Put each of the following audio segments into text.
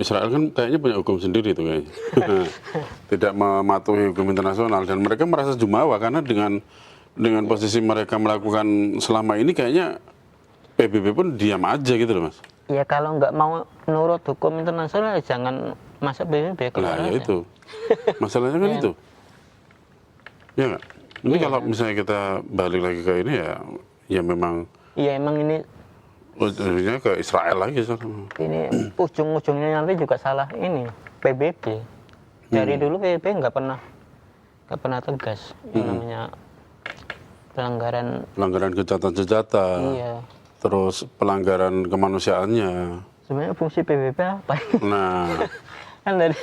Israel kan kayaknya punya hukum sendiri tuh kayaknya. Tidak mematuhi hukum internasional dan mereka merasa jumawa karena dengan posisi mereka melakukan selama ini kayaknya PBB pun diam aja gitu loh Mas. Ya kalau nggak mau nurut hukum internasional ya jangan masuk PBB keluar Nah ya aja. itu. Masalahnya kan itu. Ya nggak? Ini Iya. kalau misalnya kita balik lagi ke ini ya memang Iya emang ini ujungnya ke Israel lagi sekarang. ujung-ujungnya nanti juga salah ini PBB. Dari dulu PBB nggak pernah tegas yang namanya pelanggaran. Pelanggaran gencatan senjata, Iya. terus pelanggaran kemanusiaannya. Sebenarnya fungsi PBB apa? Nah, Kan dari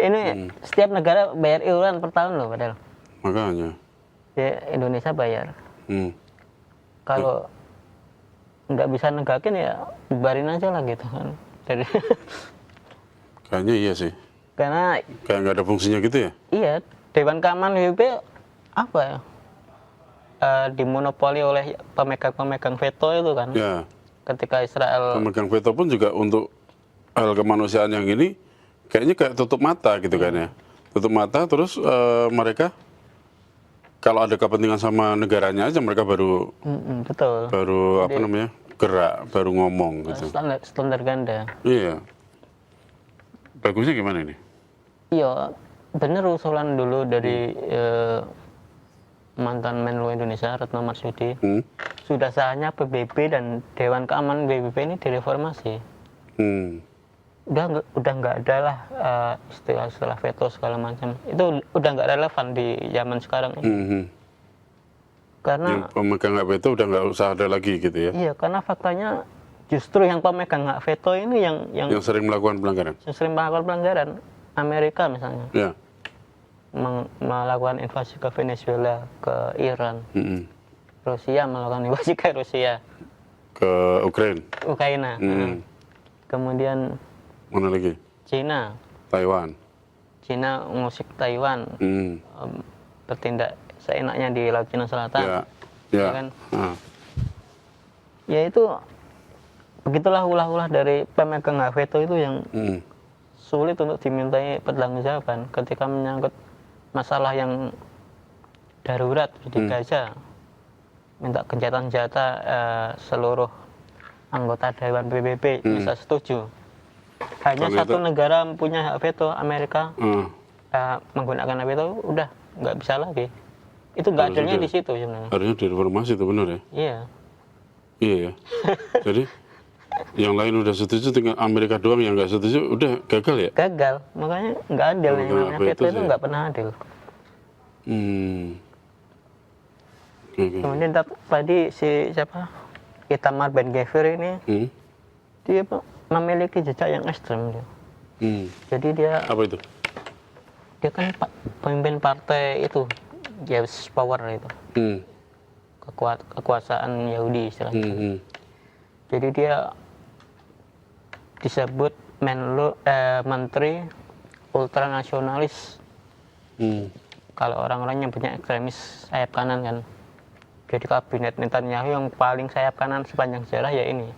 ini setiap negara bayar iuran per tahun loh padahal. makanya. Ya Indonesia bayar. Hmm. Kalau nggak bisa negakin ya bubarin aja lah gitu kan. Dari Kayaknya iya sih. karena Kayak nggak ada fungsinya gitu ya? iya Dewan Keamanan PBB apa ya? Dimonopoli oleh pemegang veto itu kan. Ya, Ketika Israel pemegang veto pun juga untuk hal kemanusiaan yang ini kayaknya kayak tutup mata gitu kan ya. Tutup mata terus mereka kalau ada kepentingan sama negaranya aja mereka baru betul. apa namanya gerak, baru ngomong gitu. Standar ganda. Iya. Bagusnya gimana ini? Iya, bener usulan dulu dari mantan Menlu Indonesia Retno Marsudi. Sudah saatnya PBB dan Dewan Keamanan PBB ini direformasi. Hmm. Udah nggak ada lah istilah veto segala macam. Itu udah nggak relevan di zaman sekarang ini. Mhm. Karena Yang pemegang hak veto udah nggak usah ada lagi gitu ya? iya, karena faktanya justru yang pemegang hak veto ini yang Yang sering melakukan pelanggaran? sering melakukan pelanggaran. Amerika misalnya Ya. melakukan invasi ke Venezuela, ke Iran. Mhm. Rusia melakukan invasi ke Rusia, Ke Ukraina? Ukraina. Kemudian Mana lagi? Cina Taiwan? mengusik Taiwan, Hmm. bertindak seenaknya di Laut Cina Selatan. Ya. Ya Ya. kan? Ah. Ya itu begitulah ulah-ulah dari pemegang hak veto itu yang Hmm. sulit untuk dimintai pertanggungjawaban ketika menyangkut masalah yang darurat di Gaza. Minta gencatan senjata seluruh anggota Dewan PBB bisa setuju. Hanya Karena satu itu- negara punya hak veto, Amerika Ah. menggunakan hak veto, udah nggak bisa lagi. Itu nggak Harus adilnya udah. di situ sebenarnya. Harusnya direformasi itu benar ya? Iya, Iya ya. Jadi yang lain udah setuju, tinggal Amerika doang yang nggak setuju, udah gagal ya? gagal. Makanya nggak adil. Yang Pemegang namanya hak veto veto itu sih. nggak pernah adil. Hmm. Oke. Kemudian tadi si siapa? Itamar Ben Gvir ini Hmm. dia memiliki jejak yang ekstrem dia. Hmm. Jadi dia Apa itu? kan pemimpin partai itu, Yes Power itu, Hmm. kekuasaan Yahudi istilahnya. Hmm. Jadi dia disebut menteri ultranasionalis. Hmm. Kalau orang-orang yang punya ekstremis sayap kanan kan. Jadi kabinet Netanyahu yang paling sayap kanan sepanjang sejarah ya ini.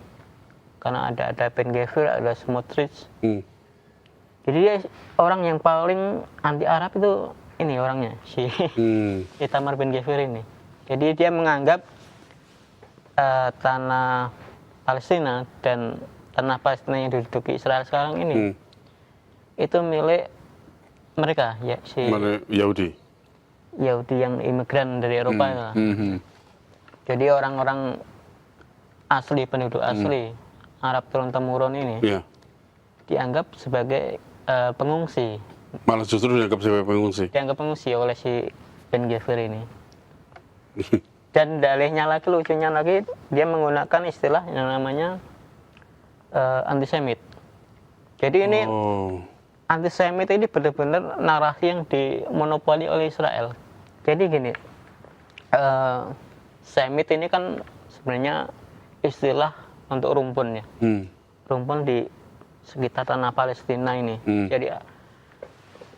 Karena ada Ben Gvir, ada Smotrich. Hmm. Jadi dia orang yang paling anti Arab itu ini orangnya, si Itamar Ben Gvir ini. Jadi dia menganggap tanah Palestina dan tanah Palestina yang diduduki Israel sekarang ini itu milik mereka, ya si Mana Yahudi? Yahudi yang imigran dari Eropa itu lah. Jadi orang-orang asli, penduduk asli Arab turun-temurun ini Ya. dianggap sebagai pengungsi. Malah justru dianggap sebagai pengungsi. Dianggap pengungsi oleh si Ben Gvir ini. Dan dalihnya lagi, lucunya lagi, dia menggunakan istilah yang namanya antisemit. Jadi ini antisemit ini benar-benar narasi yang dimonopoli oleh Israel. Jadi gini, semit ini kan sebenarnya istilah untuk rumpun ya. Rumpun di sekitar tanah Palestina ini. Jadi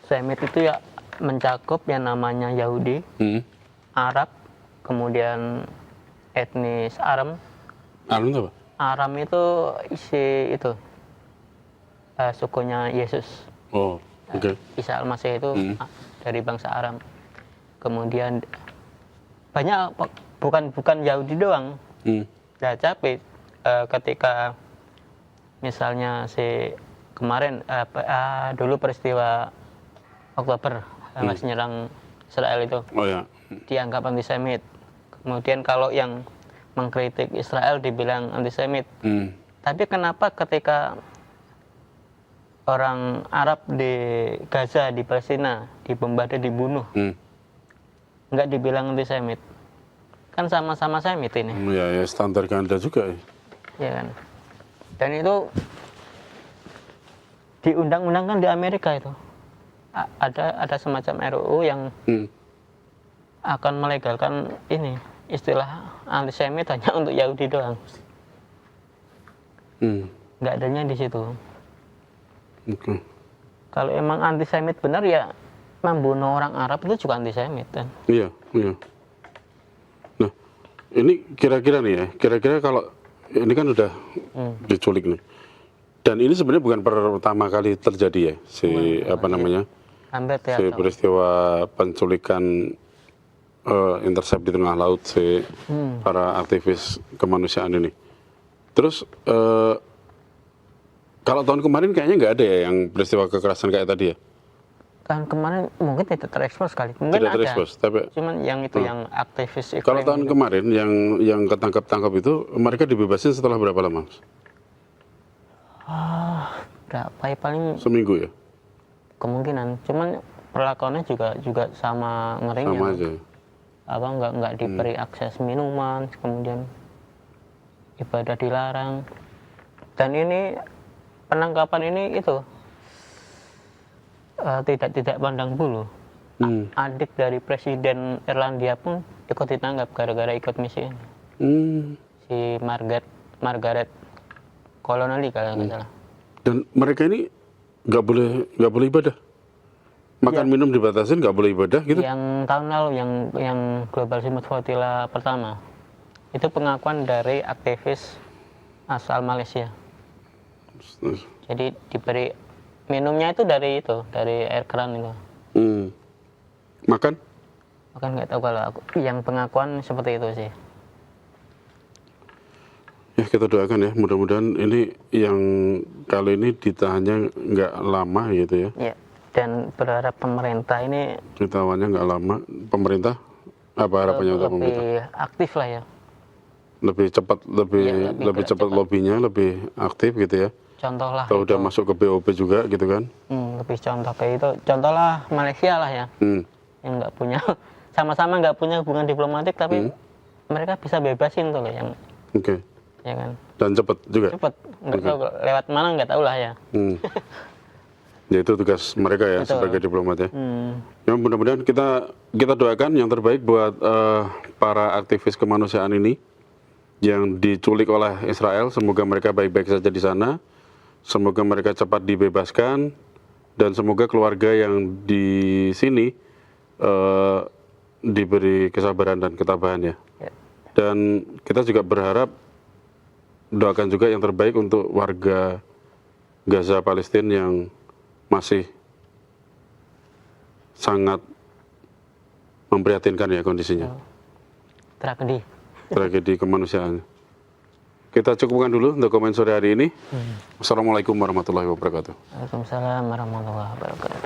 semit itu ya mencakup yang namanya Yahudi, Arab, kemudian etnis Aram. Aram itu apa? Aram itu isi itu sukunya Yesus. Oh, oke. Isa Al-Masih itu dari bangsa Aram. Kemudian banyak, bukan Yahudi doang. Ya, tapi ketika misalnya kemarin dulu peristiwa Oktober Hamas nyerang Israel itu Oh ya. dianggap antisemit. Kemudian kalau yang mengkritik Israel dibilang antisemit. Tapi kenapa ketika orang Arab di Gaza, di Palestina dibombardir, dibunuh, nggak dibilang antisemit? Kan sama-sama semit ini. Ya, ya standar ganda juga ya. Ya kan. Dan itu diundang-undangkan di Amerika itu. Ada semacam RUU yang akan melegalkan ini istilah antisemit hanya untuk Yahudi doang. Nggak adanya di situ. Oke. Kalau emang antisemit benar ya membunuh orang Arab itu juga antisemit kan. Iya, iya. Nah, ini kira-kira nih ya, kira-kira kalau ini kan udah diculik nih. Dan ini sebenarnya bukan pertama kali terjadi ya, apa namanya? Hampir Si tiap tahun. peristiwa penculikan intercept di tengah laut para aktivis kemanusiaan ini. Terus kalau tahun kemarin kayaknya nggak ada ya yang peristiwa kekerasan kayak tadi ya? Kan kemarin mungkin tidak terekspos kali. Mungkin Tidak ada. terekspos, tapi Cuman yang itu yang aktivis kalau iklim tahun itu. kemarin yang ketangkap-tangkap itu mereka dibebasin setelah berapa lama? Mas? Berapa ya paling Seminggu ya? kemungkinan. Cuman perlakuannya juga sama ngerinya. Sama aja. Apa nggak diberi akses minuman, kemudian ibadah dilarang. Dan ini penangkapan ini itu tidak pandang bulu. Adik dari Presiden Irlandia pun ikut ditangkap gara-gara ikut misi ini. Si Margaret Connolly kalau nggak salah. Dan mereka ini nggak boleh ibadah. Makan minum dibatasin, nggak boleh ibadah gitu. Yang tahun lalu yang Global Simut Fotila pertama itu pengakuan dari aktivis asal Malaysia. Jadi diberi minumnya itu dari air keran itu. Makan? Makan nggak tahu kalau yang pengakuan seperti itu sih. Ya kita doakan ya, mudah-mudahan ini yang kali ini ditahannya nggak lama gitu ya. Ya. Dan berharap pemerintah ini Ditahannya nggak lama. Pemerintah apa harapannya untuk pemerintah? lebih aktif lah ya. Lebih cepat, Iya, lebih cepat lobbynya, lebih aktif gitu ya. Contoh lah Kalau udah masuk ke BOP juga gitu kan. lebih contoh kayak itu. Contoh lah Malaysia lah ya. Yang nggak punya sama-sama nggak punya hubungan diplomatik tapi mereka bisa bebasin tuh loh yang Oke. ya kan. Dan cepat juga. Cepet nggak tahu lewat mana nggak tahu lah ya. Ya itu tugas mereka ya Betul. sebagai diplomat ya. Ya mudah-mudahan kita doakan yang terbaik buat para aktivis kemanusiaan ini yang diculik oleh Israel. Semoga mereka baik-baik saja di sana. Semoga mereka cepat dibebaskan dan semoga keluarga yang di sini diberi kesabaran dan ketabahan ya. Dan kita juga berharap doakan juga yang terbaik untuk warga Gaza Palestina yang masih sangat memprihatinkan ya kondisinya. Tragedi kemanusiaan. Kita cukupkan dulu untuk komen sore hari ini. Assalamualaikum warahmatullahi wabarakatuh. Waalaikumsalam warahmatullahi wabarakatuh.